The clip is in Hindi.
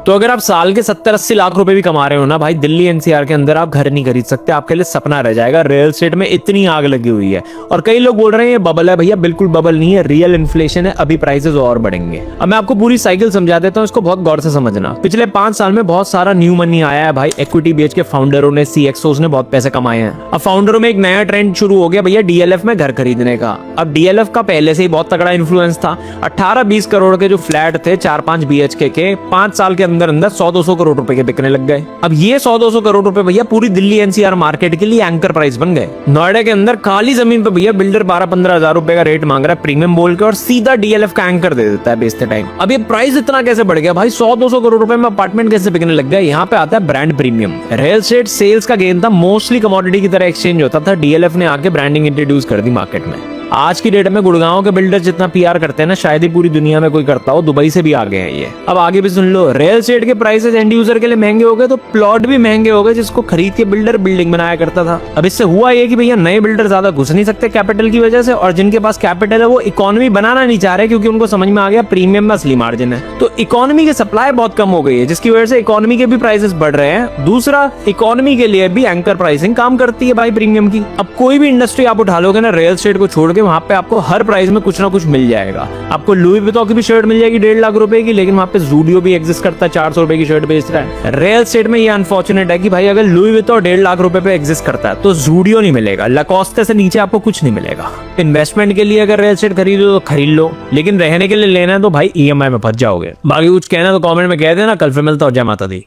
तो अगर आप साल के 70-80 लाख रुपए भी कमा रहे हो ना भाई, दिल्ली एनसीआर के अंदर आप घर नहीं खरीद सकते, आपके लिए सपना रह जाएगा। रियल एस्टेट में इतनी आग लगी हुई है। और कई लोग बोल रहे हैं ये बबल है, भैया बिल्कुल बबल नहीं है, रियल इन्फ्लेशन है, अभी प्राइसेस और बढ़ेंगे। अब मैं आपको पूरी साइकिल समझा देता हूँ, इसको बहुत गौर से समझना। पिछले 5 साल में बहुत सारा न्यू मनी आया है भाई, इक्विटी बेच के फाउंडरों ने, सीएक्सओस ने बहुत पैसे कमाए हैं। अब फाउंडरों में एक नया ट्रेंड शुरू हो गया भैया, डीएलएफ में घर खरीदने का। अब डीएलएफ का पहले से ही बहुत तगड़ा इन्फ्लुएंस था। 18-20 करोड़ के जो फ्लैट थे 4-5 बीएचके के, 5 साल के अंदर अंदर 100-200 करोड़ रुपए के बिकने लग गए। अब ये 100-200 करोड़ रुपए भैया पूरी दिल्ली एनसीआर मार्केट के लिए एंकर प्राइस बन गए। नोएडा के अंदर खाली जमीन पे भैया बिल्डर 12-15 हजार रुपए का रेट मांग रहा है प्रीमियम बोल के, और सीधा डीएलएफ का एंकर दे देता है बेचते टाइम। अब ये प्राइस इतना कैसे बढ़ गया भाई, 100-200 करोड़ रुपए में अपार्टमेंट कैसे बिकने लग गया। यहाँ पे आता है brand premium. Real estate sales का गेम था, मोस्टली कमोडिटी की तरह एक्सचेंज होता था। डीएलएफ ने आके ब्रांडिंग इंट्रोड्यूस कर दी मार्केट में। आज की डेट में गुड़गांव के बिल्डर जितना पीआर करते हैं ना, शायद ही पूरी दुनिया में कोई करता हो। दुबई से भी आगे हैं ये। अब आगे भी सुन लो, रियल एस्टेट के प्राइसेस एंड यूजर के लिए महंगे हो गए तो प्लॉट भी महंगे हो गए, जिसको खरीद के बिल्डर बिल्डिंग बनाया करता था। अब इससे हुआ ये कि भैया नए बिल्डर ज्यादा घुस नहीं सकते कैपिटल की वजह से, और जिनके पास कैपिटल है वो इकोनॉमी बनाना नहीं चाह रहे, क्योंकि उनको समझ में आ गया प्रीमियम में असली मार्जिन है। तो इकोनॉमी की सप्लाई बहुत कम हो गई है, जिसकी वजह से इकोनॉमी के भी प्राइसेस बढ़ रहे हैं। दूसरा, इकोनॉमी के लिए भी एंकर प्राइसिंग काम करती है भाई प्रीमियम की। अब कोई भी इंडस्ट्री आप उठा लोगे ना रियल एस्टेट को छोड़ के, वहां पे आपको हर प्राइस में कुछ ना कुछ मिल जाएगा। आपको लुई विटॉन की भी शर्ट मिल जाएगी 1.5 लाख रुपए की, लेकिन वहां पे जूडियो भी एग्जिस्ट करता है, 400 रुपए की शर्ट बेच रहा है। रियल एस्टेट में ये अनफॉर्चुनेट है कि भाई अगर लुई विटॉन 1.5 लाख रुपए पे एग्जिस्ट करता है तो जूडियो नहीं मिलेगा, लकोस्टे से नीचे आपको कुछ नहीं मिलेगा। इन्वेस्टमेंट के लिए अगर रियल एस्टेट खरीदो तो खरीद लो, लेकिन रहने के लिए लेना है तो भाई ईएमआई में फंस जाओगे। बाकी कुछ कहना तो कमेंट में कह देना। कल फिर मिलता हूं। जय माता दी।